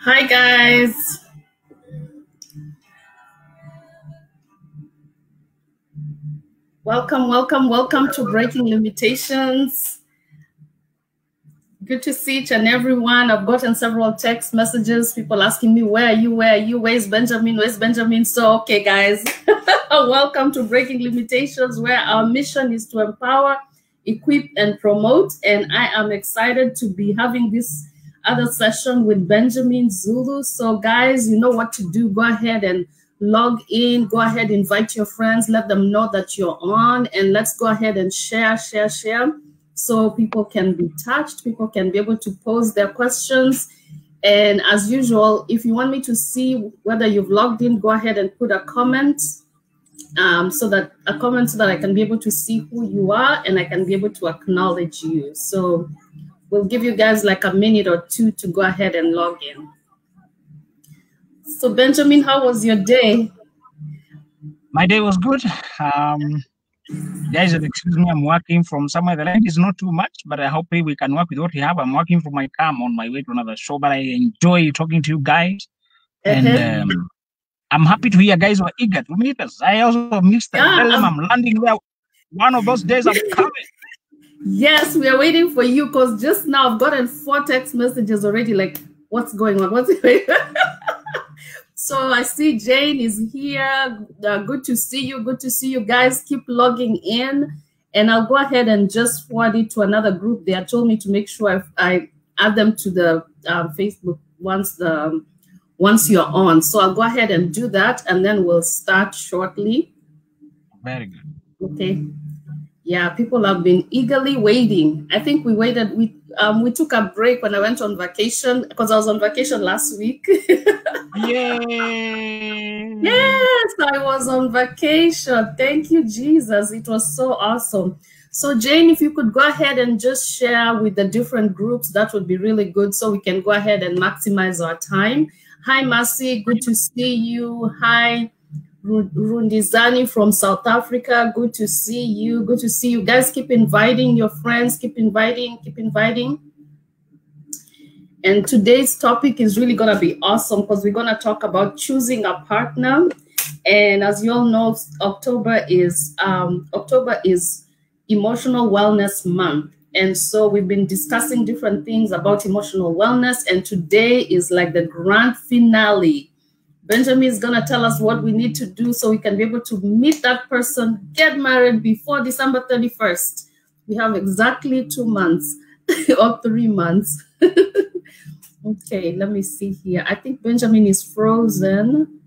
Hi guys. Welcome to Breaking Limitations. Good to see each and everyone. I've gotten several text messages, people asking me, where are you, where's Benjamin? So, okay guys, welcome to Breaking Limitations, where our mission is to empower, equip, and promote. And I am excited to be having this other session with Benjamin Zulu. So guys, you know what to do. Go ahead and log in. Go ahead, invite your friends, let them know that you're on, and let's go ahead and share. So people can be touched, people can be able to pose their questions. And as usual, if you want me to see whether you've logged in, go ahead and put a comment, so that I can be able to see who you are and I can be able to acknowledge you. So we'll give you guys like a minute or two to go ahead and log in. So Benjamin, how was your day? My day was good. Guys, excuse me, I'm working from somewhere. The light is not too much, but I hope we can work with what we have. I'm working from my car. I'm on my way to another show, but I enjoy talking to you guys. And I'm happy to hear guys were eager to meet us. I also missed them. Tell them I'm landing there. One of those days I'm coming. Yes, we are waiting for you, because just now I've gotten 4 text messages already, like, what's going on? So I see Jane is here. Good to see you. Good to see you guys. Keep logging in. And I'll go ahead and just forward it to another group. They had told me to make sure I add them to the Facebook once you're on. So I'll go ahead and do that, and then we'll start shortly. Very good. Okay. Yeah, people have been eagerly waiting. I think we waited. We took a break when I went on vacation, because I was on vacation last week. Yay! Yes, I was on vacation. Thank you, Jesus. It was so awesome. So Jane, if you could go ahead and just share with the different groups, that would be really good, so we can go ahead and maximize our time. Hi, Mercy. Good to see you. Hi, Rundizani from South Africa. Good to see you. Good to see you guys. Keep inviting your friends. Keep inviting. And today's topic is really going to be awesome, because we're going to talk about choosing a partner. And as you all know, October is Emotional Wellness Month. And so we've been discussing different things about emotional wellness. And today is like the grand finale. Benjamin is going to tell us what we need to do so we can be able to meet that person, get married before December 31st. We have exactly 2 months or 3 months. Okay, let me see here. I think Benjamin is frozen.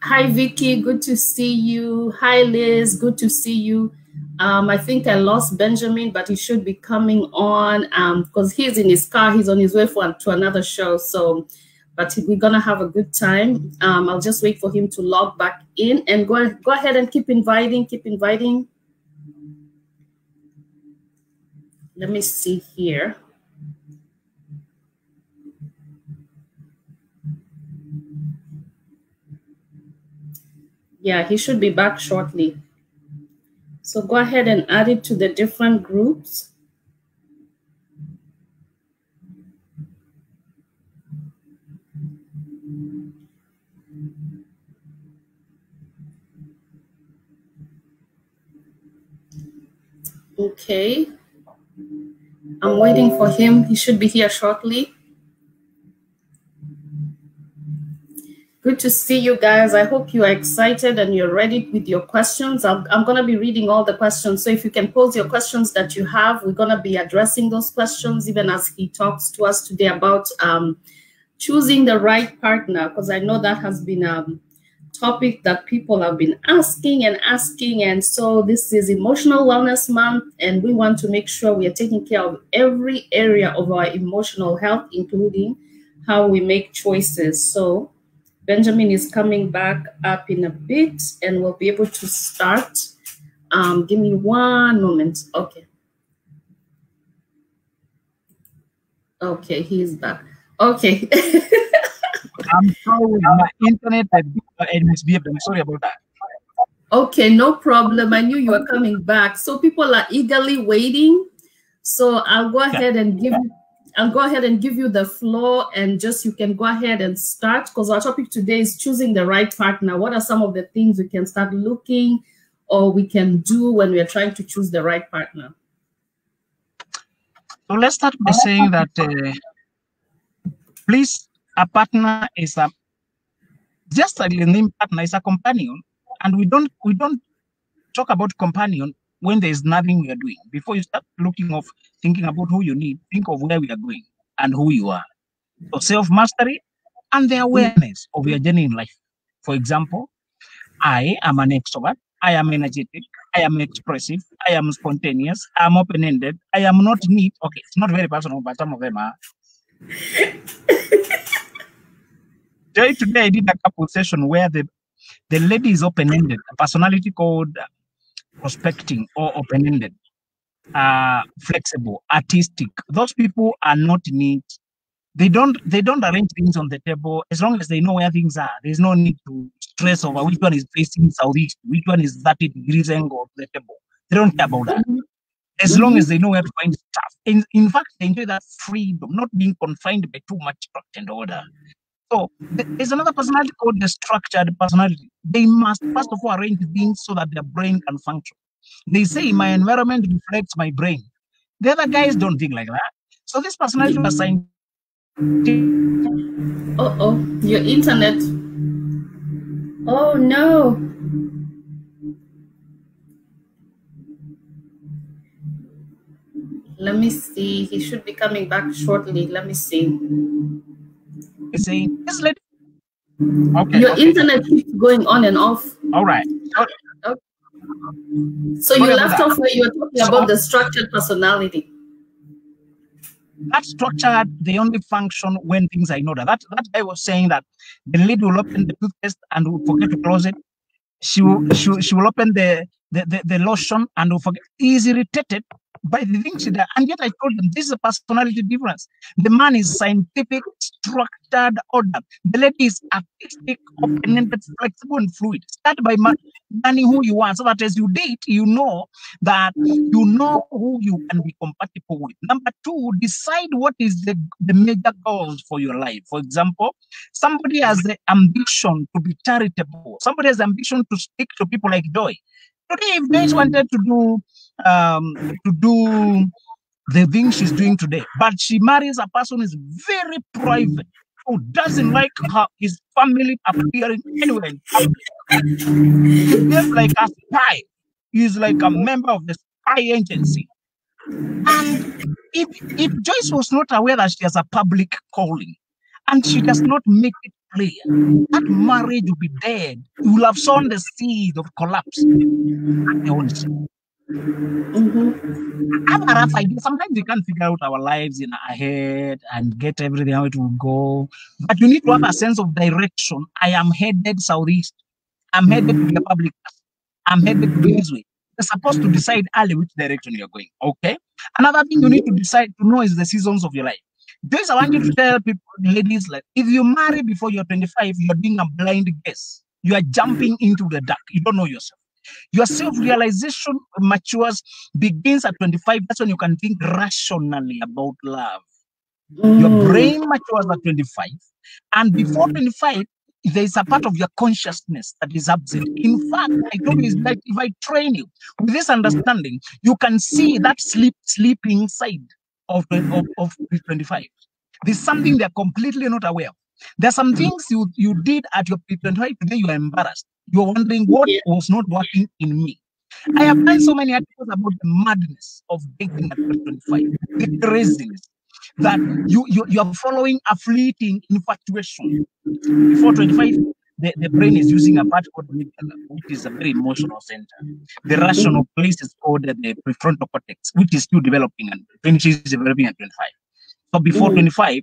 Hi, Vicky. Good to see you. Hi, Liz. Good to see you. I think I lost Benjamin, but he should be coming on because he's in his car. He's on his way to another show. So, but we're going to have a good time. I'll just wait for him to log back in, and go ahead and keep inviting. Let me see here. Yeah, he should be back shortly. So go ahead and add it to the different groups. Okay. I'm waiting for him. He should be here shortly. Good to see you guys. I hope you are excited and you're ready with your questions. I'm going to be reading all the questions. So if you can pose your questions that you have, we're going to be addressing those questions even as he talks to us today about choosing the right partner, because I know that has been a topic that people have been asking. And so this is Emotional Wellness Month, and we want to make sure we are taking care of every area of our emotional health, including how we make choices. So Benjamin is coming back up in a bit, and we'll be able to start. Give me one moment. Okay, he's back. Okay. I'm sorry, my internet had misbehaved. I'm sorry about that. Okay, no problem. I knew you were coming back. So people are eagerly waiting. So I'll go ahead and give you the floor, and just you can go ahead and start, because our topic today is choosing the right partner. What are some of the things we can start looking or we can do when we are trying to choose the right partner? So let's start by saying that, please, a partner is just like the name partner is a companion, and we don't talk about companion when there is nothing we are doing. Before you start thinking about who you need, think of where we are going and who you are. So self-mastery and the awareness of your journey in life. For example, I am an extrovert, I am energetic, I am expressive, I am spontaneous, I am open-ended, I am not neat. Okay, it's not very personal, but some of them are. Today I did a couple session where the lady is open-ended, a personality called prospecting or open-ended, flexible, artistic. Those people are not neat. They don't arrange things on the table. As long as they know where things are, there's no need to stress over which one is facing southeast, which one is 30 degrees angle of the table. They don't care about that. As long as they know where to find stuff. In fact, they enjoy that freedom, not being confined by too much structure and order. So there's another personality called the structured personality. They must first of all arrange things so that their brain can function. They say my environment reflects my brain. The other guys don't think like that. So this personality was assigned. Your internet. Oh no. Let me see. He should be coming back shortly. Let me see. Saying this lady. Okay. Your internet keeps going on and off. All right. Okay. So you left off where you were talking about the structured personality. That structure, they only function when things are in order. That guy was saying that the lady will open the toothpaste and will forget to close it. She will open the lotion and will forget. He is irritated by the things she does. And yet I told them this is a personality difference. The man is scientific, structured, order. The lady is artistic, open-ended, flexible, and fluid. Start by learning who you are, so that as you date, you know who you can be compatible with. Number two, decide what is the major goals for your life. For example, somebody has the ambition to be charitable. Somebody has the ambition to speak to people like Joy. Today, if Joyce wanted to do the thing she's doing today, but she marries a person who is very private, who doesn't like his family appearing anywhere in public. He's just like a spy. He's like a member of the spy agency. And if Joyce was not aware that she has a public calling, and she does not make it clear, that marriage will be dead. You will have sown the seed of collapse. I have a rough idea. Sometimes we can't figure out our lives in our head and get everything how it will go. But you need to have a sense of direction. I am headed southeast. I'm headed to be a public person. I'm headed to be this way. You're supposed to decide early which direction you're going. Okay. Another thing you need to decide to know is the seasons of your life. This I want you to tell people, ladies, like if you marry before you're 25, you're doing a blind guess. You are jumping into the dark. You don't know yourself. Your self-realization matures, begins at 25. That's when you can think rationally about love. Your brain matures at 25. And before 25, there is a part of your consciousness that is absent. In fact, I told you, it's like if I train you with this understanding, you can see that sleeping side of 25. There's something they're completely not aware of. There's some things you did at your 25 today, you are embarrassed. You're wondering what was not working in me. I have done so many articles about the madness of dating at 25, the craziness that you are following a fleeting infatuation. Before 25, the brain is using a part called amygdala, which is a very emotional center. The rational place is called the prefrontal cortex, which is still developing and finishes developing at 25. So before 25,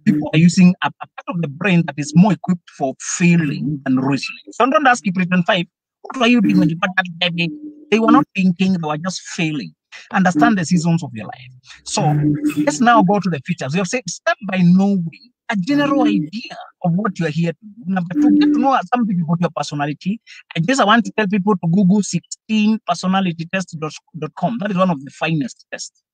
people are using a part of the brain that is more equipped for feeling than reasoning. So don't ask people at 25, what were you doing when you got that baby? They were not thinking, they were just feeling. Understand the seasons of your life. So let's now go to the features. We have said start by knowing a general idea of what you are here to do. Number two, get to know something about your personality. I want to tell people to Google 16personalitytest.com. That is one of the finest tests.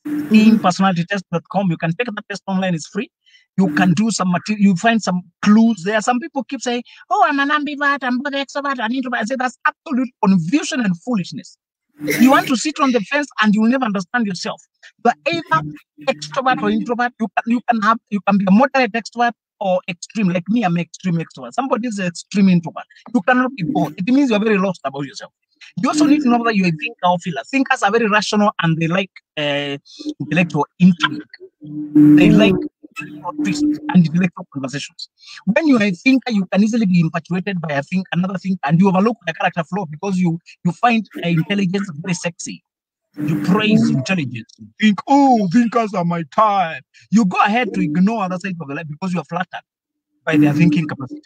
in personalitytest.com. You can take that test online, it's free. You can do some material, you find some clues there. Some people keep saying, oh, I'm an ambivert, I'm both extrovert and introvert. I say that's absolute confusion and foolishness. You want to sit on the fence and you'll never understand yourself. You're either extrovert or introvert. You can be a moderate extrovert or extreme. Like me, I'm extreme extrovert. Somebody is an extreme introvert. You cannot be both. It means you're very lost about yourself. You also need to know whether you're a thinker or feeler. Thinkers are very rational and they like intellectual intrigue. They like twists and intellectual conversations. When you are a thinker, you can easily be infatuated by another thinker, and you overlook the character flaw because you find intelligence very sexy. You praise intelligence. You think, oh, thinkers are my type. You go ahead to ignore other sides of the life because you are flattered by their thinking capacity.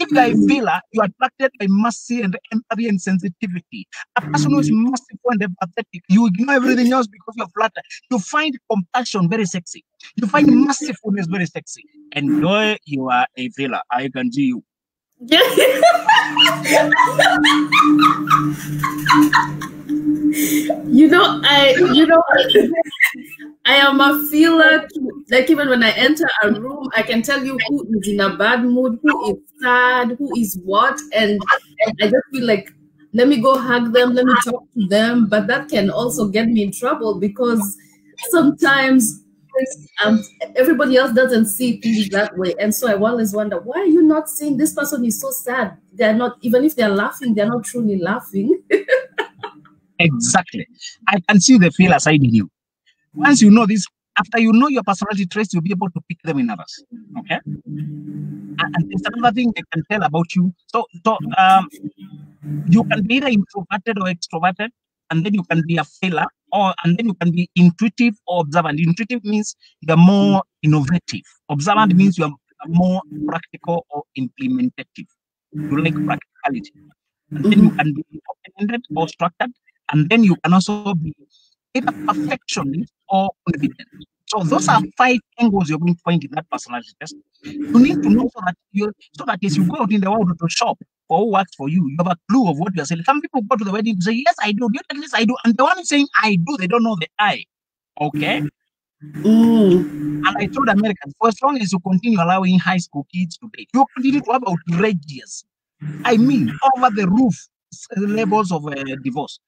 If you are a feeler, you are attracted by mercy and empathy and sensitivity. A person who is merciful and empathetic, you ignore everything else because you are flattered. You find compassion very sexy. You find mercifulness very sexy. And though you are a feeler, I can see you. I am a feeler. Like even when I enter a room, I can tell you who is in a bad mood, who is sad, who is what, and I just feel like let me go hug them, let me talk to them. But that can also get me in trouble because sometimes everybody else doesn't see things that way, and so I always wonder, why are you not seeing this person is so sad? They're not, even if they're laughing, they're not truly laughing. Exactly. I can see the feeler side in you. Once you know this, after you know your personality traits, you'll be able to pick them in others. Okay. And there's another thing they can tell about you. So you can be either introverted or extroverted, and then you can be a feeler, and then you can be intuitive or observant. Intuitive means you're more innovative. Observant means you're more practical or implementative. You like practicality. And then you can be open-ended or structured, and then you can also be either perfectionist or confident. So those are 5 angles you're going to find in that personality test. You need to know so that as you go out in the world to shop for who works for you, you have a clue of what you're selling. Some people go to the wedding and say, yes, I do. You tell this, I do. And the one saying I do, they don't know the I. Okay. And I told Americans, for as long as you continue allowing high school kids to date, you continue to have outrageous, I mean, over the roof levels of divorce.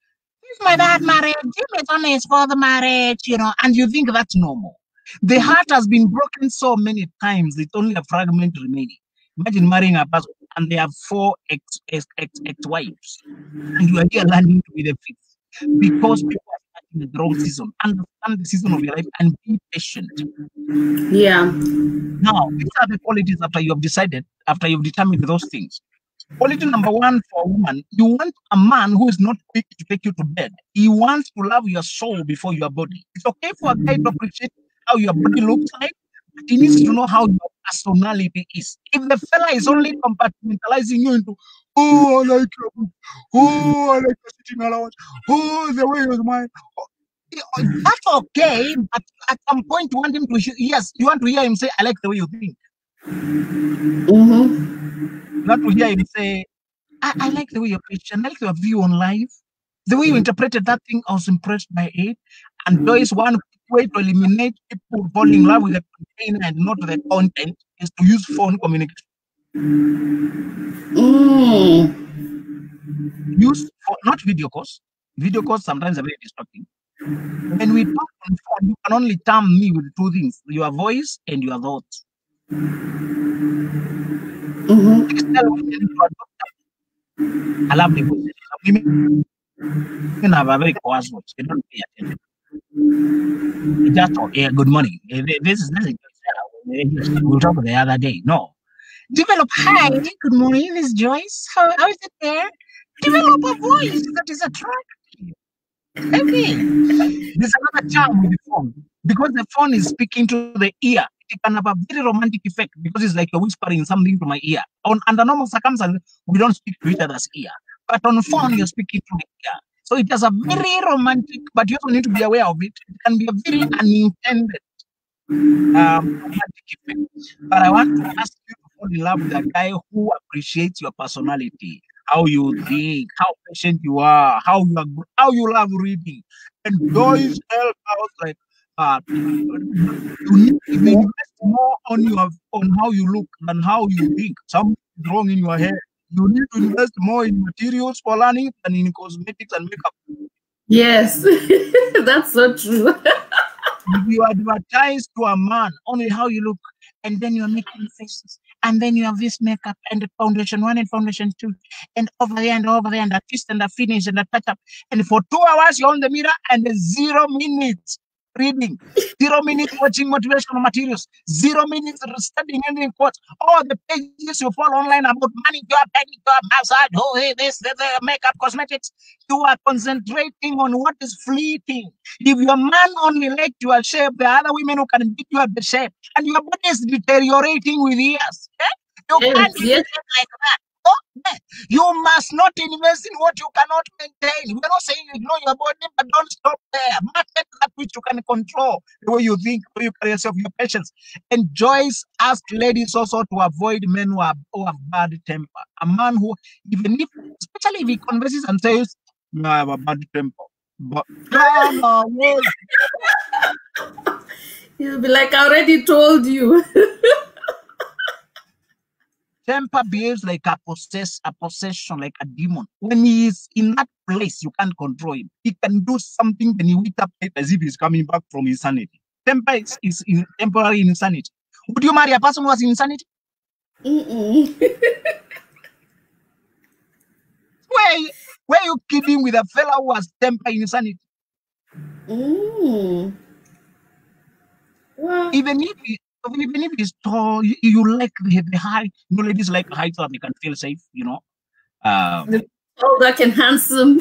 My bad marriage, Jim is honest for the marriage, and you think that's normal. The heart has been broken so many times, it's only a fragment remaining. Imagine marrying a person and they have 4 ex-wives, and you are here learning to be the 5th because people are starting in the wrong season. Understand the season of your life and be patient. Yeah. Now, these are the qualities after you've determined those things. Quality number 1 for a woman, you want a man who is not quick to take you to bed. He wants to love your soul before your body. It's okay for a guy to appreciate how your body looks like, but he needs to know how your personality is. If the fella is only compartmentalizing you into, oh, I like your book, oh, I like your sitting allowance, oh, the way you're mine. That's okay, but at some point you want him to, you want to hear him say, I like the way you think. Not to hear him say, I like the way you're Christian, I like your view on life, the way you interpreted that thing, I was impressed by it. And Joyce, one way to eliminate people falling in love with the container and not the content is to use phone communication. Use not video calls. Video calls sometimes are very distracting. When we talk on phone, you can only term me with 2 things: your voice and your thoughts. I love the voice. Women have a very coarse voice. They don't pay attention. They just talk, yeah, good morning. This is we talked the other day. No. Develop, hi, good morning, this is Joyce. How is it there? Develop a voice that is attractive. Okay. There's another charm with the phone. Because the phone is speaking to the ear, it can have a very romantic effect because it's like you're whispering something to my ear. Under normal circumstances, we don't speak to each other's ear. But on the phone, you're speaking to the ear. So it has a very romantic, but you also need to be aware of it. It can be a very unintended romantic effect. But I want to ask you to fall in love with a guy who appreciates your personality, how you think, how patient you are, how you love reading. And Joyce help out like, You need to invest more on how you look than how you think. Something is wrong in your hair. You need to invest more in materials for learning than in cosmetics and makeup. Yes, that's so true. If you advertise to a man only how you look, and then you're making faces, and then you have this makeup and the foundation 1 and foundation 2, and over there and a twist and a finish and a touch up, and for 2 hours you're on the mirror and 0 minutes reading, 0 minutes watching motivational materials, 0 minutes studying anything quotes. All the pages you follow online about manicure, pedicure, massage, the makeup, cosmetics. You are concentrating on what is fleeting. If your man only liked your shape, there are other women who can beat you at the shape, and your body is deteriorating with years. You can't Yes. like that. You must not invest in what you cannot maintain. We're not saying ignore your body, but don't stop there. Market that which you can control, the way you think, the way you carry yourself, your patience. And Joyce asked ladies also to avoid men who have bad temper. A man who, even if, especially if he converses and says, "No, I have a bad temper," but He'll be like, I already told you. temper behaves like a possession, like a demon. When he is in that place, you can't control him. He can do something, then he wakes up as if he's coming back from insanity. Temper is temporary insanity. Would you marry a person who has insanity? Where are you kidding with a fellow who has temper insanity? Well, Even if he's tall, you like the height. Ladies like height so they can feel safe, the tall, dark, and handsome.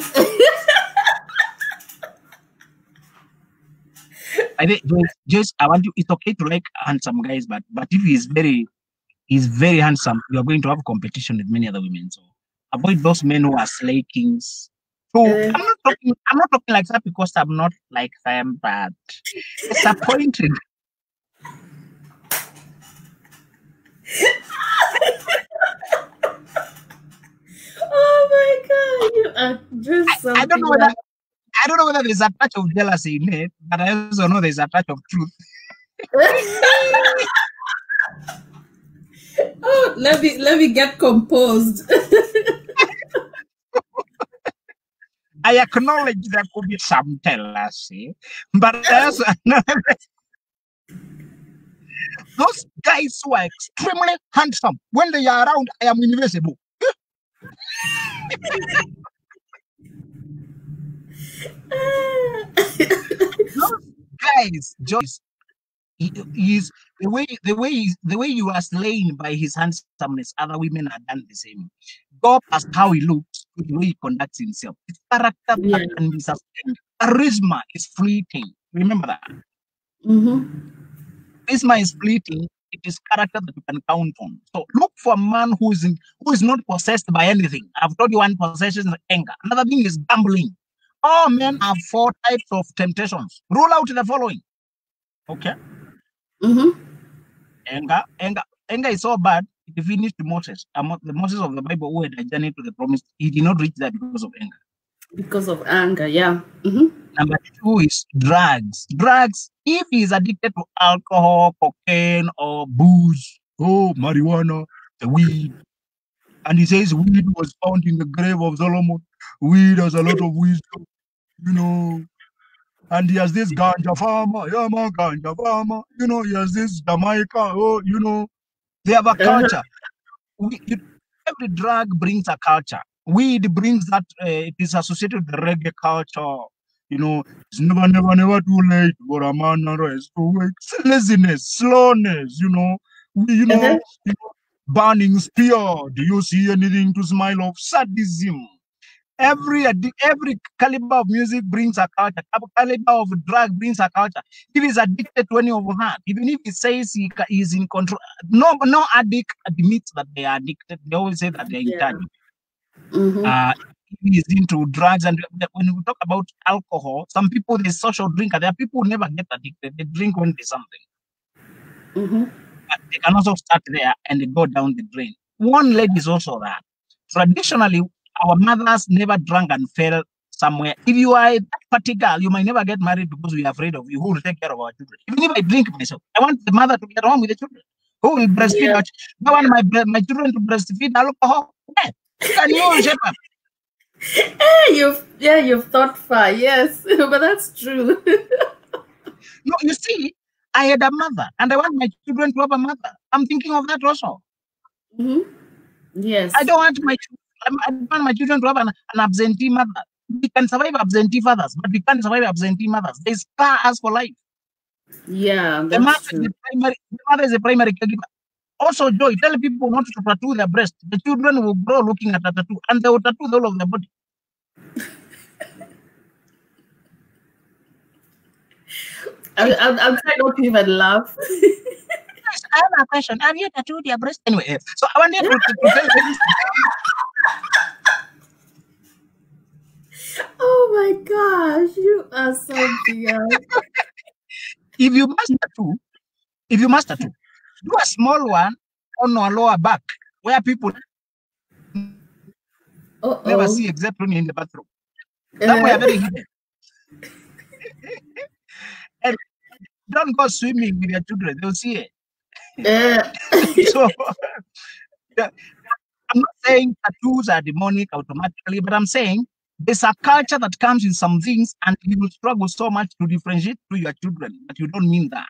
I think just I want you. It's okay to like handsome guys, but if he's very handsome, you are going to have competition with many other women. So avoid those men who are slakings. So I'm not talking like that because I'm not like them, but disappointed. Oh my God, you are just something. I don't know whether there's a touch of jealousy in it, but I also know there's a touch of truth. Oh, let me get composed. I acknowledge there could be some jealousy, but I also acknowledge those guys who are extremely handsome, when they are around, I am invisible. Those guys, Joyce, he's the way you are slain by his handsomeness. Other women are done the same. Go past how he looks to the way he conducts himself. His character that can be sustained. Charisma is fleeting. Remember that. Charisma is fleeting. It is character that you can count on. So look for a man who is not possessed by anything. I've told you one possession is anger. Another thing is gambling. All men have 4 types of temptations. Rule out the following. Okay. Anger is so bad. It finished Moses. The Moses of the Bible who had a journey to the promise. He did not reach that because of anger. Because of anger, yeah. Number 2 is drugs. Drugs, if he's addicted to alcohol, cocaine, or booze, marijuana, the weed, and he says weed was found in the grave of Solomon. Weed has a lot of wisdom, and he has this ganja farmer, ganja farmer, he has this Jamaica, they have a culture. Every drug brings a culture. Weed brings that, it is associated with the reggae culture. It's never too late for a man to rest. Laziness, slowness, burning spear. Do you see anything to smile of? Sadism. Every caliber of music brings a culture. Caliber of drug brings a culture. If he's addicted to any of that, even if he says he is in control, no addict admits that they are addicted. They always say that they're in charge. He is into drugs, and when we talk about alcohol, some people they social drinker. There are people who never get addicted. They drink when there's something. But they can also start there and they go down the drain. One lady is also that. Traditionally, our mothers never drank and fell somewhere. If you are a party girl, you might never get married because we are afraid of you. Who will take care of our children? Even if I drink myself, I want the mother to get home with the children. Who will breastfeed? I want my children to breastfeed alcohol. Yeah. Can you shape up? You've thought far, yes, but that's true. No, you see, I had a mother, and I want my children to have a mother. I'm thinking of that also. Yes. I don't want my children to have an absentee mother. We can survive absentee fathers, but we can't survive absentee mothers. They scar us for life. Yeah, that's true. The mother is a primary caregiver. Also, Joy, tell people not to tattoo their breast. The children will grow looking at a tattoo, and they will tattoo the whole of their body. I'm trying not to even laugh. Yes, I have a question. Have you tattooed your breast? Anyway, so I wanted to tell you. Oh my gosh, you are something else. If you must tattoo, do a small one on your lower back where people never see except when you're in the bathroom. Somewhere very hidden. And don't go swimming with your children, they'll see it. So I'm not saying tattoos are demonic automatically, but I'm saying there's a culture that comes with some things, and you will struggle so much to differentiate to your children, but you don't mean that.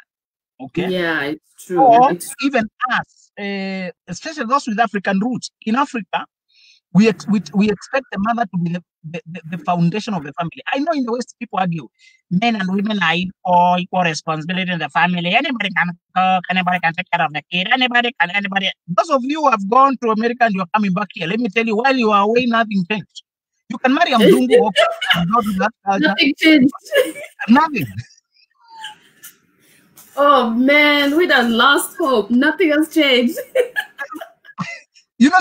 Okay? Yeah, it's true. Or even us, especially those with African roots. In Africa, we expect the mother to be the foundation of the family. I know in the West people argue men and women are equal responsibility in the family. Anybody can cook, anybody can take care of the kid, anybody. Those of you who have gone to America and you're coming back here, let me tell you, while you are away, nothing changed. You can marry a Mzungu and not do that culture. Nothing changed. Nothing. Oh man, we done lost hope. Nothing has changed. You know,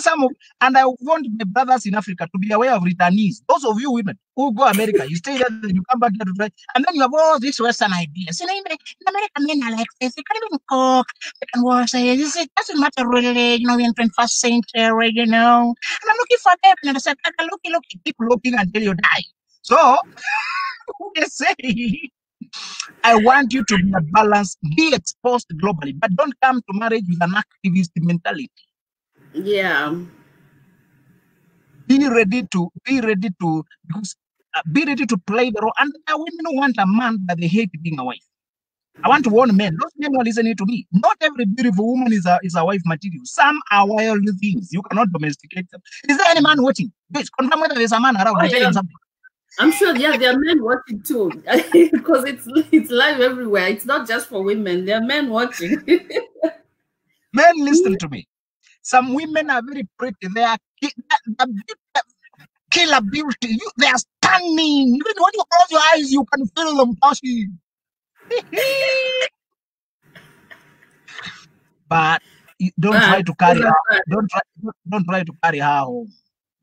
and I want my brothers in Africa to be aware of returnees. Those of you women who go America, you stay there, you come back here to try, and then you have all these Western ideas. You know, in American men are like this. They can even cook. They can wash. It doesn't matter really. You know, we're in 21st century. You know, and I'm looking for them. And I said, keep looking until you die. So, they say, I want you to be a balance, be exposed globally, but don't come to marriage with an activist mentality. Yeah. Be ready to play the role. And women don't want a man that they hate being a wife. I want to warn men. Those men who are listening to me. Not every beautiful woman is a wife material. Some are wild things. You cannot domesticate them. Is there any man watching? Please confirm whether there's a man around. I'm telling something. I'm sure, yeah, there are men watching too, because it's live everywhere. It's not just for women. There are men watching. Men, listen to me. Some women are very pretty. They are killer beauty. They are stunning. Even when you close your eyes, you can feel them passing. But don't try to carry her. Don't try to carry her home.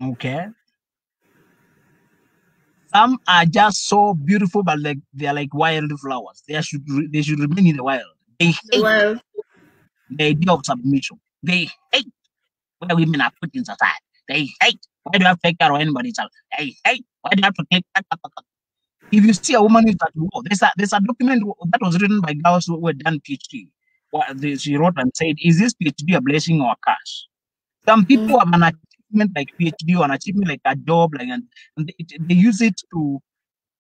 Okay. Some are just so beautiful, but they are like wild flowers. They should remain in the wild. They hate the idea of submission. They hate where women are put in society. They hate why do you have to take care of anybody's child. They hate why do you have to take. If you see a woman with that, there's a document that was written by girls who were done PhD. She wrote and said, "Is this PhD a blessing or a curse?" Some people have an achievement like PhD or an achievement like a job, and they use it to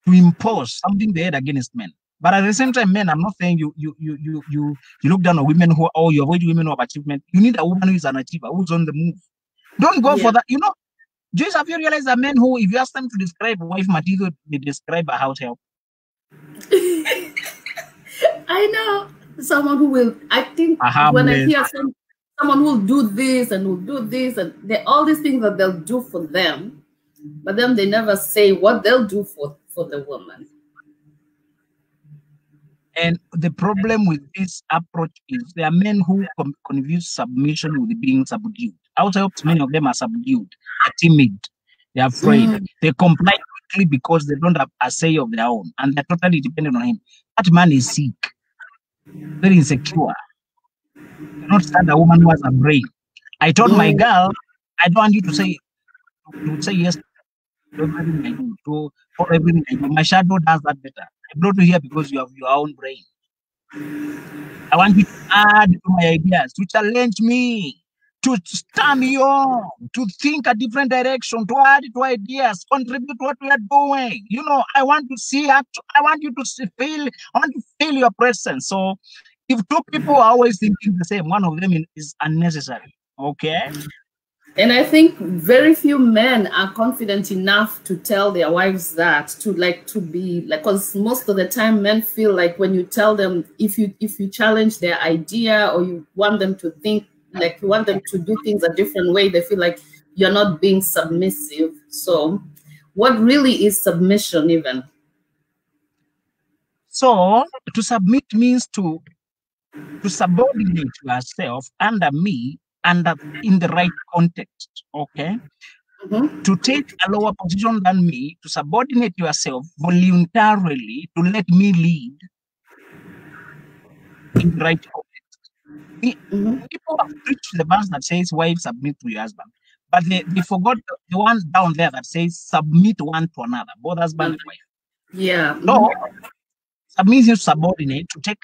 impose something they had against men. But at the same time, men, I'm not saying you look down on women or you avoid women who have achievement. You need a woman who is an achiever, who's on the move. Don't go for that. You know, Joyce, have you realized that men who, if you ask them to describe a wife material, they describe a house help? I know someone who will. I think when I hear someone who will do this and will do this and all these things that they'll do for them, but then they never say what they'll do for the woman. And the problem with this approach is there are men who confuse submission with being subdued. House helps, many of them are subdued, are timid, they're afraid. They comply quickly because they don't have a say of their own, and they're totally dependent on him. That man is sick, very insecure. You cannot stand a woman who has a brain. I told my girl, I don't want you to say yes. everything I do, for everything I do. My shadow does that better. I brought you here because you have your own brain. I want you to add to my ideas, to challenge me, to stir me on, to think a different direction, to add to ideas, contribute to what we are doing. You know, I want to see, I want you to feel, I want to feel your presence. So if two people are always thinking the same, one of them is unnecessary. Okay? And I think very few men are confident enough to tell their wives that, to be like, because most of the time men feel like when you tell them, if you challenge their idea, or you want them to think, like you want them to do things a different way, they feel like you're not being submissive. So what really is submission even? So to submit means to subordinate yourself under me, and in the right context. Okay? To take a lower position than me, to subordinate yourself voluntarily, to let me lead in the right context. People have preached the verse that says, wife, submit to your husband. But they forgot the one down there that says, submit one to another, both husband and wife. Yeah. So, submit is subordinate, to take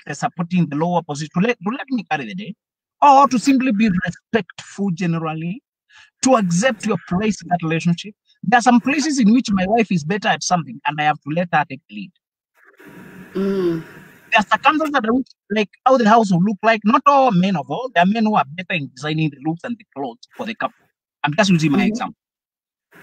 the supporting the lower position, to let me carry the day, or to simply be respectful generally, to accept your place in that relationship. There are some places in which my wife is better at something, and I have to let her take the lead. There are circumstances that are like how the house will look like. Not all men of all. There are men who are better in designing the looks and the clothes for the couple. I'm just using my example.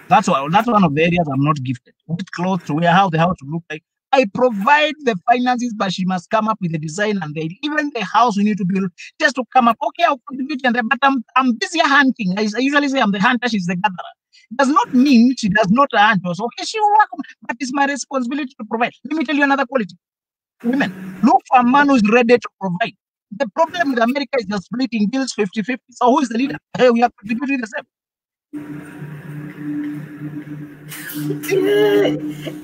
That's one of the areas I'm not gifted. What clothes to wear, how the house will look like. I provide the finances, but she must come up with the design and even the house we need to build just to come up. Okay, I'll contribute, but I'm busy hunting. I usually say I'm the hunter, she's the gatherer. It does not mean she does not hunt us. Okay, she will work, but it's my responsibility to provide. Let me tell you another quality. Women, look for a man who's ready to provide. The problem with America is they're splitting bills 50-50. So who is the leader? Hey, we are contributing the same.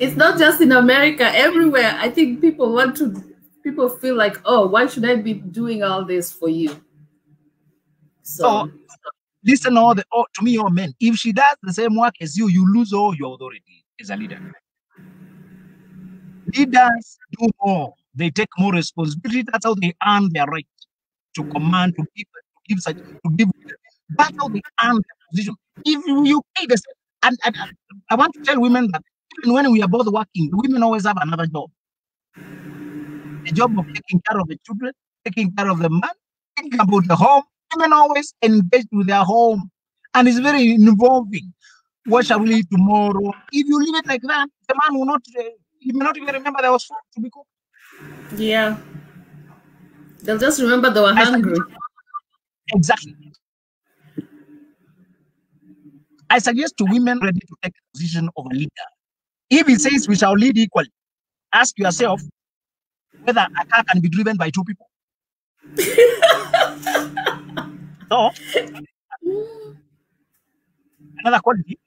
It's not just in America, everywhere. I think people feel like, oh, why should I be doing all this for you? So listen, to me, all men, if she does the same work as you, you lose all your authority as a leader. Leaders do more. They take more responsibility. That's how they earn their right to command, to give. That's how they earn their position. If you pay the same, and I want to tell women that even when we are both working, the women always have another job. The job of taking care of the children, taking care of the man, thinking about the home. Women always engaged with their home, and it's very involving. What shall we eat tomorrow? If you leave it like that, the man will not. He may not even remember there was food to be cooked. Yeah, they'll just remember they were hungry. Exactly. I suggest to women ready to take the position of a leader. If it says we shall lead equally, ask yourself whether a car can be driven by two people. So, another quality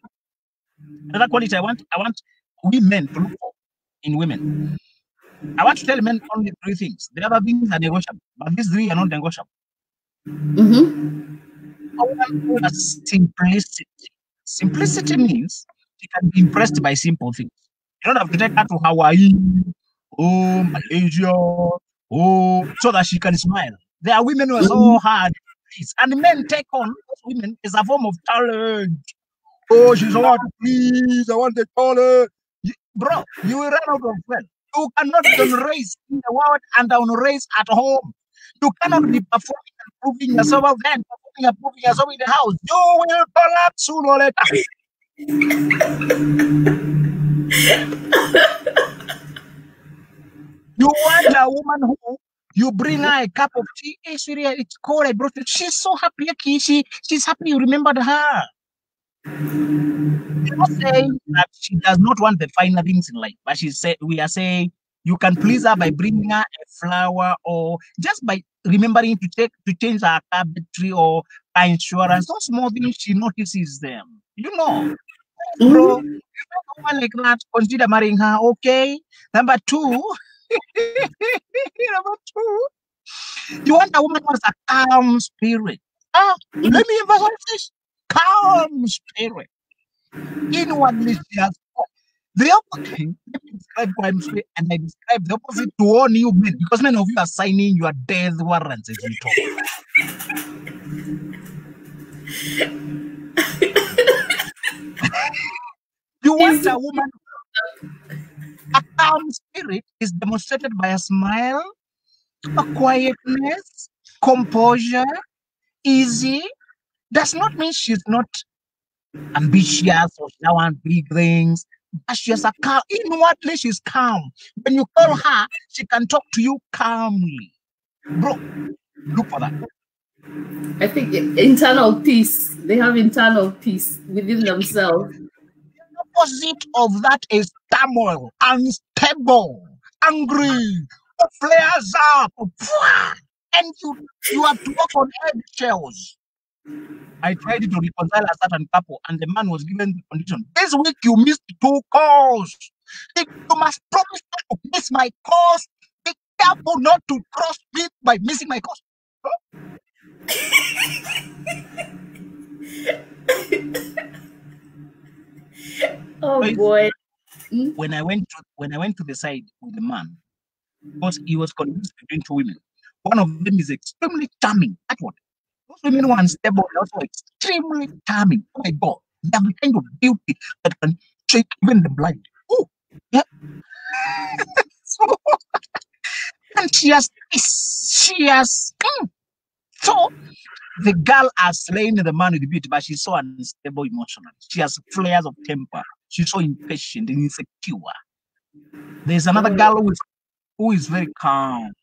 I want women to look for in women. I want to tell men only 3 things. The other things are negotiable, but these 3 are not negotiable. Simplicity. Simplicity means she can be impressed by simple things. You don't have to take her to Hawaii, Malaysia, so that she can smile. There are women who are so hard, and men take on those women as a form of talent. Oh, she's so hard to please. I want the talent. Bro, you will run out of friends. You cannot race in the world and race at home. You cannot be performing and proving yourself out there and performing and proving yourself in the house. You will collapse sooner or later. You want a woman who you bring her a cup of tea. Hey, Syria, it's cold. I brought it. She's so happy. She's happy you remembered her. We're not saying that she does not want the finer things in life, but we are saying you can please her by bringing her a flower, or just by remembering to change her carpentry or her insurance. Those small things, she notices them. You know, bro, if you want a woman like that, consider marrying her. Okay. Number 2, you want a woman who has a calm spirit. Let me emphasize this: calm spirit. Inwardly, she has the opposite. Describe crime free, and I describe the opposite to all you men, because many of you are signing your death warrants as we talk. You want a woman, a calm spirit is demonstrated by a smile, a quietness, composure, easy. Does not mean she's not ambitious or she wants big things. But she's a calm. Inwardly, she's calm. When you call her, she can talk to you calmly. Bro, look for that. I think internal peace. They have internal peace within themselves. The opposite of that is turmoil, unstable, angry, flares up, and you have to walk on eggshells. I tried to reconcile a certain couple, and the man was given the condition: this week you missed 2 calls. You must promise not to miss my calls. Be careful not to cross me by missing my calls. Oh boy! When I went to the side with the man, because he was confused between 2 women. One of them is extremely charming. That's what. Those women who are unstable are also extremely charming. Oh my God. They have the kind of beauty that can shake even the blind. Oh, yeah. So, and she has. So, the girl has slain the man with beauty, but she's so unstable emotionally. She has flares of temper. She's so impatient and insecure. There's another girl who is very calm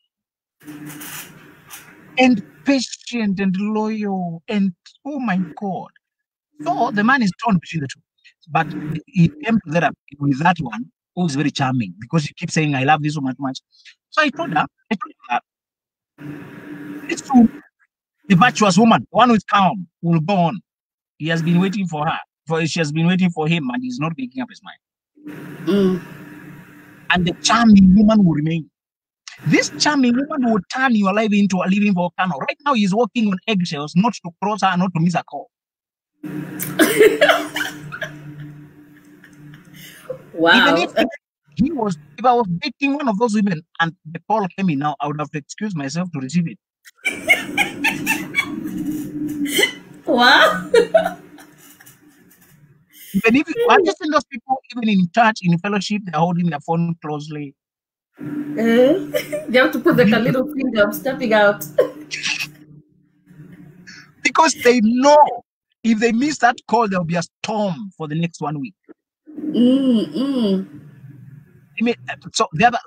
and patient and loyal, and oh my God. So the man is torn between the two. But he came to that with that one who is very charming, because she keeps saying, I love this woman much. So I told her, it's true. The virtuous woman, one who is calm, will go on. He has been waiting for her. She has been waiting for him, and he's not making up his mind. And the charming woman will remain. This charming woman will turn your life into a living volcano. Right now, he's walking on eggshells, not to cross her, not to miss a call. Wow. Even if I was dating one of those women and the call came in now, I would have to excuse myself to receive it. Wow. Even if I've just seen those people, even in church, in fellowship, they're holding their phone closely. They have to put like a little finger of stepping out. Because they know if they miss that call, there'll be a storm for the next 1 week. I mean, so we have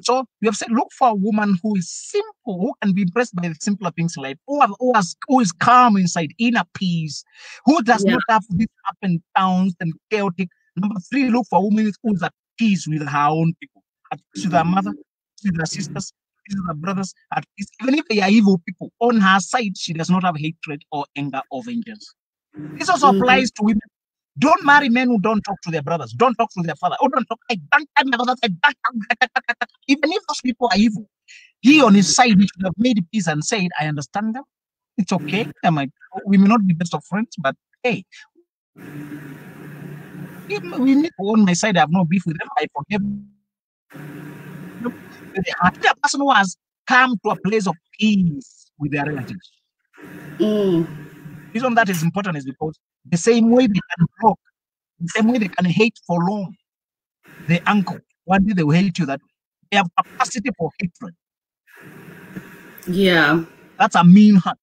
said, look for a woman who is simple, who can be impressed by the simpler things in life, who is calm inside, inner peace, who does not have these up and downs and chaotic. Number 3, look for a woman who is at peace with her own people, at peace with her mother, with her sisters, with her brothers, at peace. Even if they are evil people, on her side, she does not have hatred or anger or vengeance. This also applies to women. Don't marry men who don't talk to their brothers, don't talk to their father, who don't talk. Even if those people are evil, he on his side, he should have made peace and said, I understand them. It's okay. We may not be best of friends, but hey, we need to on my side. I have no beef with them. I forgive them. The person who has come to a place of peace with their relatives. The reason that is important is because the same way they can block, the same way they can hate for long, the uncle, one day they will hate you that way. They have capacity for hatred. Yeah. That's a mean heart.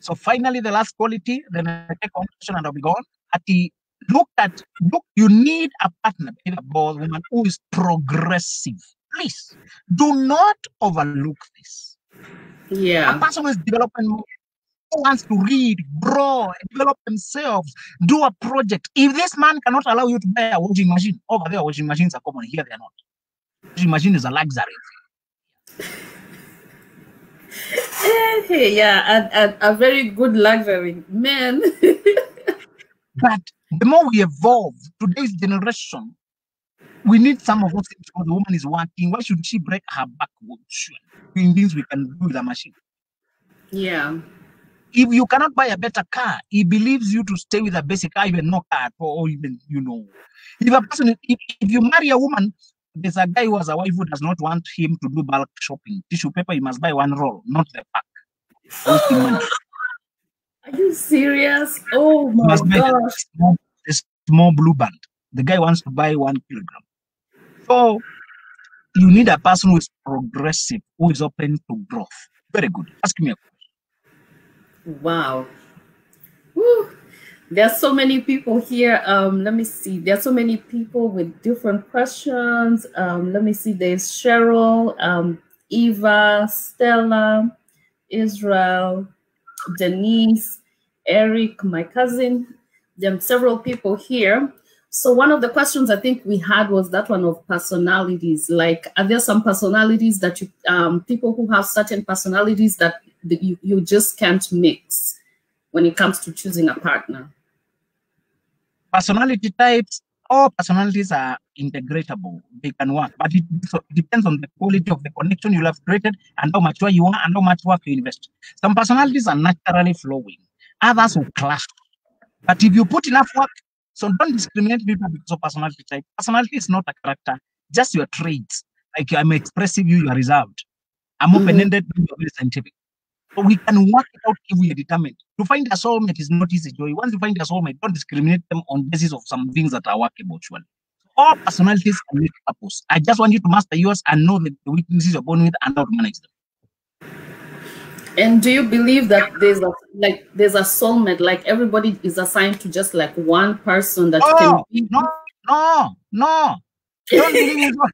So finally, the last quality, then I take one question and I'll be gone. Look, you need a partner, a boss woman who is progressive. Please do not overlook this. Yeah. A person who is developing, who wants to read, grow, develop themselves, do a project. If this man cannot allow you to buy a washing machine, over there washing machines are common, here they are not. Washing machine is a luxury. Yeah, a very good luxury, man. But the more we evolve, today's generation, we need some of those things because the woman is working. Why should she break her back doing things we can do with a machine? Yeah. If you cannot buy a better car, he believes you to stay with a basic car, even no car, or even, if a person, if you marry a woman, there's a guy who has a wife who does not want him to do bulk shopping. Tissue paper, you must buy one roll, not the pack. Wasting money. Are you serious? Oh my gosh. The small blue band. The guy wants to buy 1 kilogram. So you need a person who is progressive, who is open to growth. Very good. Ask me a question. Wow. Woo. There are so many people here. Let me see. There are so many people with different questions. Let me see. There's Cheryl, Eva, Stella, Israel, Denise, Eric, my cousin. There are several people here. So one of the questions I think we had was that one of personalities. Like, are there some personalities that you, people who have certain personalities that you just can't mix when it comes to choosing a partner? Personality types, all personalities are integratable. They can work, but it depends on the quality of the connection you have created and how mature you are and how much work you invest. Some personalities are naturally flowing. Others will clash. But if you put enough work, so don't discriminate people because of personality type. Personality is not a character, just your traits. Like, I'm expressive, you are reserved. I'm open-ended, you are very scientific. So we can work it out if we are determined. To find a soulmate is not easy, Joy. Once you find a soulmate, don't discriminate them on the basis of some things that are workable. Actually. All personalities can make purpose. I just want you to master yours and know the weaknesses you're born with and how to manage them. And do you believe that there's a soulmate, like everybody is assigned to just like one person that you can be? No. Don't believe in God.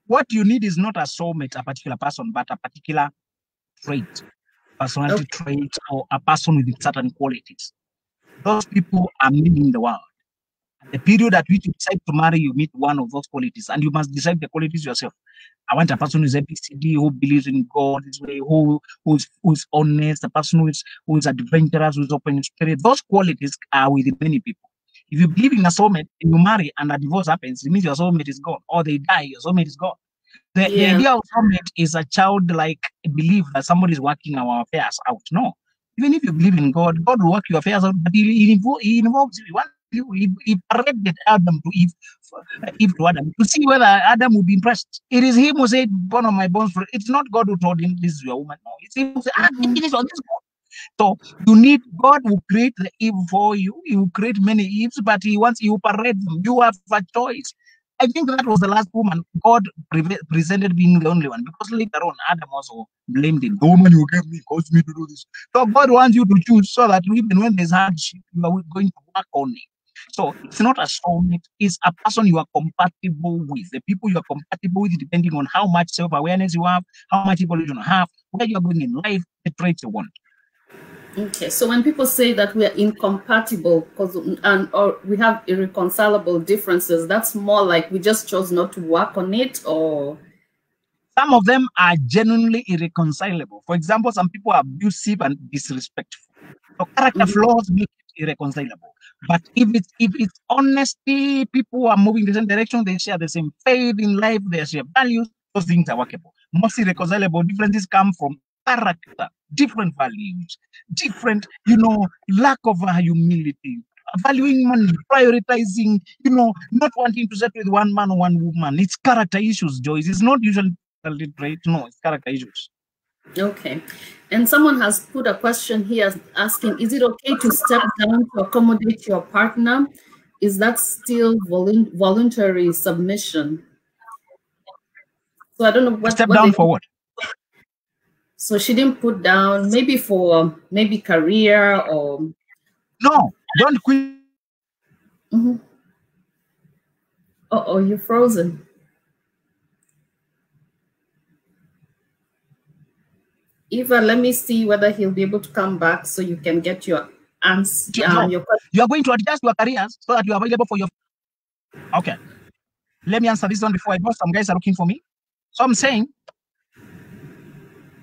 What you need is not a soulmate, a particular person, but a particular trait, personality trait, or a person with certain qualities. Those people are meeting the world. At the period at which you decide to marry, you meet one of those qualities, and you must decide the qualities yourself. I want a person who is ABCD, who believes in God this way, who is honest, a person who is adventurous, who is open in spirit. Those qualities are with many people. If you believe in a soulmate and you marry and a divorce happens, it means your soulmate is gone, or they die, your soulmate is gone. The idea of soulmate is a childlike belief that somebody is working our affairs out. No. Even if you believe in God, God will work your affairs out, but He involves you. He paraded Adam to Eve to Adam to see whether Adam would be impressed. It is him who said, "Bone of my bones." It's not God who told him, "This is your woman." No, it's him who said, "This is God." So you need God who create the Eve for you. He will create many Eves, but He wants you parade them. You have a choice. I think that was the last woman God presented being the only one, because later on Adam also blamed him. The woman you gave me caused me to do this. So God wants you to choose so that even when there's hardship, you are going to work on it. So it's not a soulmate, it's a person you are compatible with. The people you are compatible with, depending on how much self-awareness you have, how much evolution you have, where you are going in life, the traits you want. Okay, so when people say that we are incompatible or we have irreconcilable differences, that's more like we just chose not to work on it, or? Some of them are genuinely irreconcilable. For example, some people are abusive and disrespectful. So character flaws make it irreconcilable. But if it's honesty, people are moving in the same direction, they share the same faith in life, they share values, those things are workable. Most irreconcilable differences come from character, different values, different, lack of humility, valuing money, prioritizing, not wanting to settle with one man or one woman. It's character issues, Joyce. It's not usually trait. No, it's character issues. Okay. And someone has put a question here asking, is it okay to step down to accommodate your partner? Is that still voluntary submission? So I don't know what. Step down for what? So she didn't put down, maybe for career or. No, don't quit. Uh-oh, you're frozen. Eva, let me see whether he'll be able to come back so you can get your answer. You are going to adjust your careers so that you are available for your. Okay. Let me answer this one before I go. Some guys are looking for me. So I'm saying,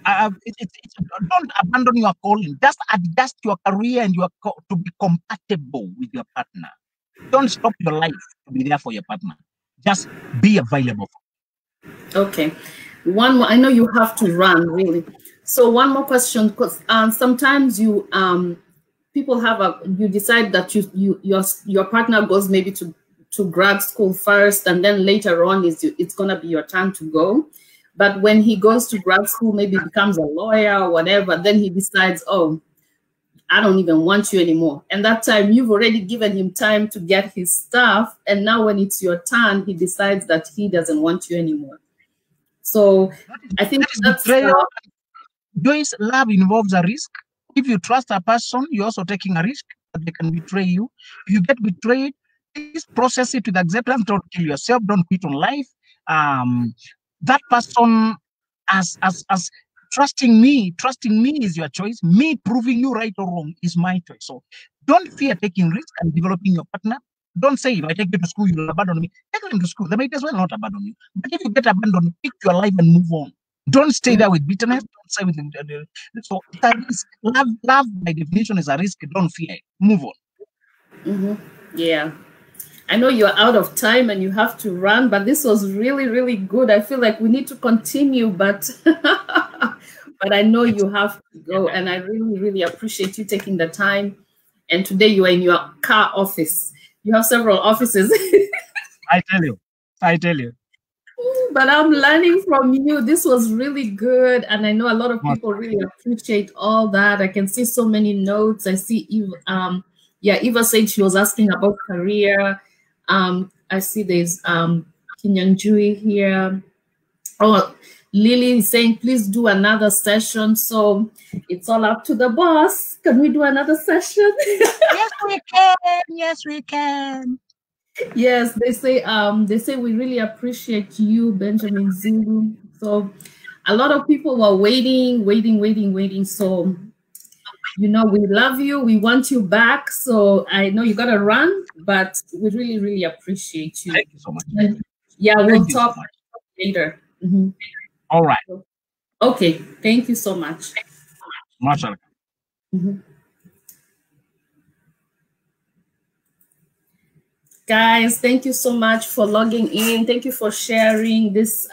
don't abandon your calling. Just adjust your career and to be compatible with your partner. Don't stop your life to be there for your partner. Just be available. Okay. One more, I know you have to run really. So one more question, because sometimes you people have you decide that your partner goes maybe to grad school first, and then later on it's gonna be your turn to go. But when he goes to grad school, maybe becomes a lawyer or whatever, then he decides, oh, I don't even want you anymore. And that time you've already given him time to get his stuff. And now when it's your turn, he decides that he doesn't want you anymore. So I think that's betrayal. Joyce, love involves a risk. If you trust a person, you're also taking a risk that they can betray you. If you get betrayed, please process it with acceptance. Don't kill yourself. Don't quit on life. That person, as trusting me is your choice. Me proving you right or wrong is my choice. So don't fear taking risk and developing your partner. Don't say, if I take you to school, you'll abandon me. Take them to school. They might as well not abandon you. But if you get abandoned, pick your life and move on. Don't stay there with bitterness. Don't stay with so it's a risk. Love by definition is a risk. Don't fear it. Move on. Yeah. I know you're out of time and you have to run, but this was really, really good. I feel like we need to continue, but but I know you have to go, and I really, really appreciate you taking the time. And today you are in your car office. You have several offices. I tell you. But I'm learning from you. This was really good, and I know a lot of people really appreciate all that. I can see so many notes. I see Eva. Eva said she was asking about career. I see there's Kinyanjui here. Oh, Lily is saying, please do another session. So it's all up to the boss. Can we do another session? Yes, we can. Yes, we can. Yes, they say we really appreciate you, Benjamin Zulu. So a lot of people were waiting. So, you know, we love you. We want you back. So I know you got to run, but we really, really appreciate you. Thank you so much. And yeah, we'll talk later. All right. Okay. Thank you so much. Much welcome. Guys, thank you so much for logging in. Thank you for sharing this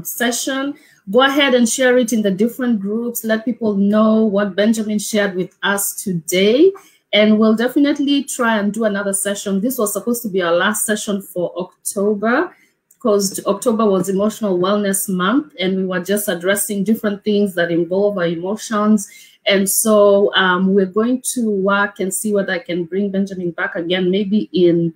session. Go ahead and share it in the different groups. Let people know what Benjamin shared with us today. And we'll definitely try and do another session. This was supposed to be our last session for October, because October was Emotional Wellness Month, and we were just addressing different things that involve our emotions. And so we're going to work and see whether I can bring Benjamin back again, maybe in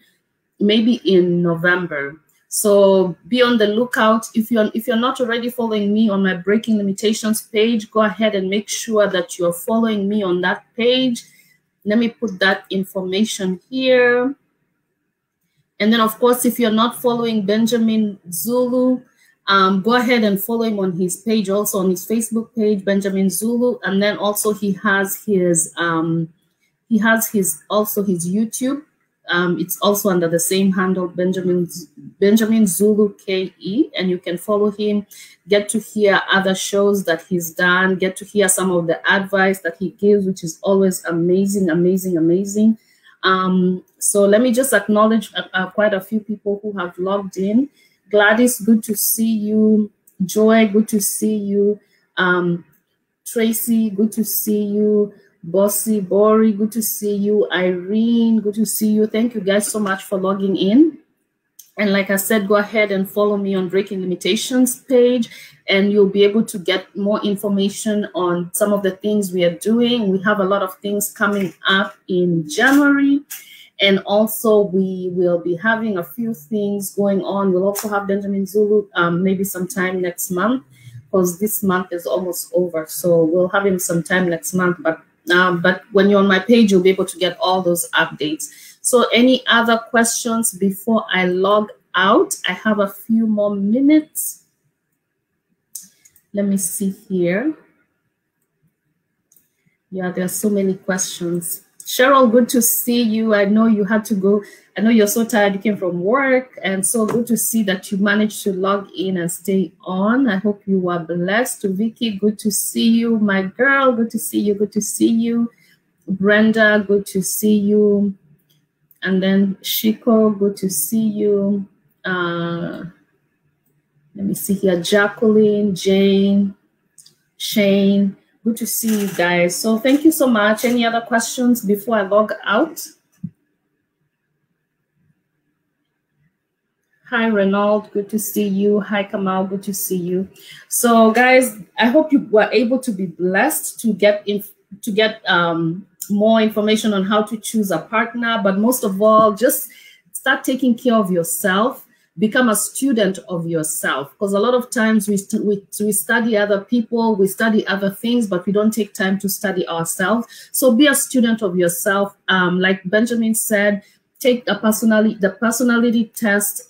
November. So be on the lookout. If you're not already following me on my Breaking Limitations page, go ahead and make sure that you're following me on that page. Let me put that information here. And then, of course, if you're not following Benjamin Zulu, go ahead and follow him on his page, also on his Facebook page, Benjamin Zulu. And then also he has his YouTube. It's also under the same handle, Benjamin Zulu KE, and you can follow him, get to hear other shows that he's done, get to hear some of the advice that he gives, which is always amazing. So let me just acknowledge quite a few people who have logged in. Gladys, good to see you. Joy, good to see you. Tracy, good to see you. Bossy, Bori, good to see you. Irene, good to see you. Thank you guys so much for logging in. And like I said, go ahead and follow me on Breaking Limitations page, and you'll be able to get more information on some of the things we are doing. We have a lot of things coming up in January. And also we will be having a few things going on. We'll also have Benjamin Zulu maybe sometime next month, because this month is almost over. So we'll have him sometime next month. But when you're on my page, you'll be able to get all those updates. So any other questions before I log out? I have a few more minutes. Let me see here. Yeah, there are so many questions. Cheryl, good to see you. I know you had to go. I know you're so tired. You came from work, and so good to see that you managed to log in and stay on. I hope you are blessed. To Vicky, good to see you. My girl, good to see you. Good to see you. Brenda, good to see you. And then Shiko, good to see you. Let me see here. Jacqueline, Jane, Shane. Good to see you guys. So thank you so much. Any other questions before I log out? Hi, Renaud. Good to see you. Hi, Kamal. Good to see you. So, guys, I hope you were able to be blessed to get more information on how to choose a partner. But most of all, just start taking care of yourself. Become a student of yourself, because a lot of times we study other people, we study other things, but we don't take time to study ourselves. So be a student of yourself. Like Benjamin said, take the personality test.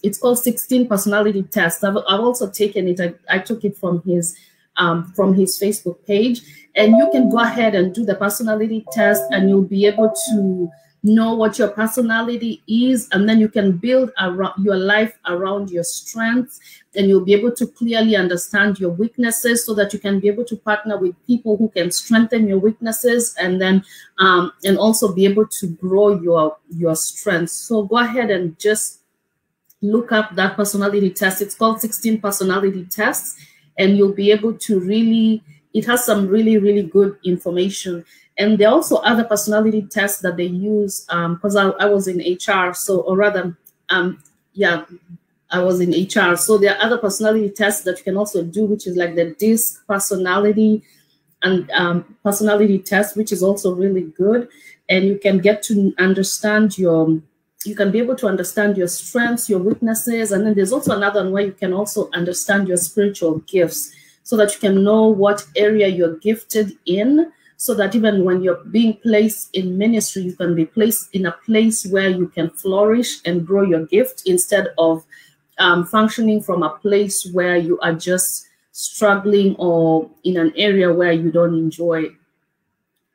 It's called 16 personality test. I've also taken it. I took it from his Facebook page, and you can go ahead and do the personality test, and you'll be able to know what your personality is, and then you can build your life around your strengths, and you'll be able to clearly understand your weaknesses so that you can be able to partner with people who can strengthen your weaknesses, and then and also be able to grow your strengths. So go ahead and just look up that personality test. It's called 16 personality tests, and you'll be able to really, it has some really, really good information. And there are also other personality tests that they use, because I was in HR, so, or rather, yeah, I was in HR. So there are other personality tests that you can also do, which is like the DISC personality and personality test, which is also really good. And you can get to understand you can be able to understand your strengths, your weaknesses. And then there's also another one where you can also understand your spiritual gifts, so that you can know what area you're gifted in, so that even when you're being placed in ministry, you can be placed in a place where you can flourish and grow your gift, instead of functioning from a place where you are just struggling, or in an area where you don't enjoy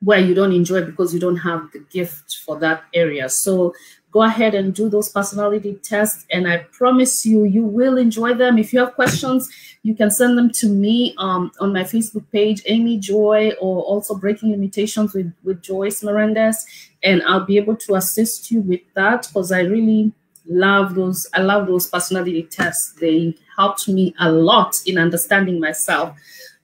because you don't have the gift for that area. So go ahead and do those personality tests, and I promise you, you will enjoy them. If you have questions, you can send them to me on my Facebook page, Amy Joy, or also Breaking Limitations with Joyce Marendes, and I'll be able to assist you with that, because I really love those. I love those personality tests. They helped me a lot in understanding myself.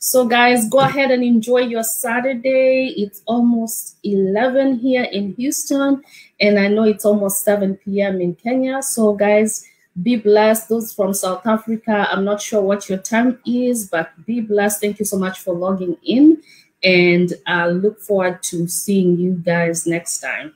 So guys, go ahead and enjoy your Saturday. It's almost 11 here in Houston, and I know it's almost 7 p.m. in Kenya. So guys, be blessed. Those from South Africa, I'm not sure what your time is, but be blessed. Thank you so much for logging in, and I look forward to seeing you guys next time.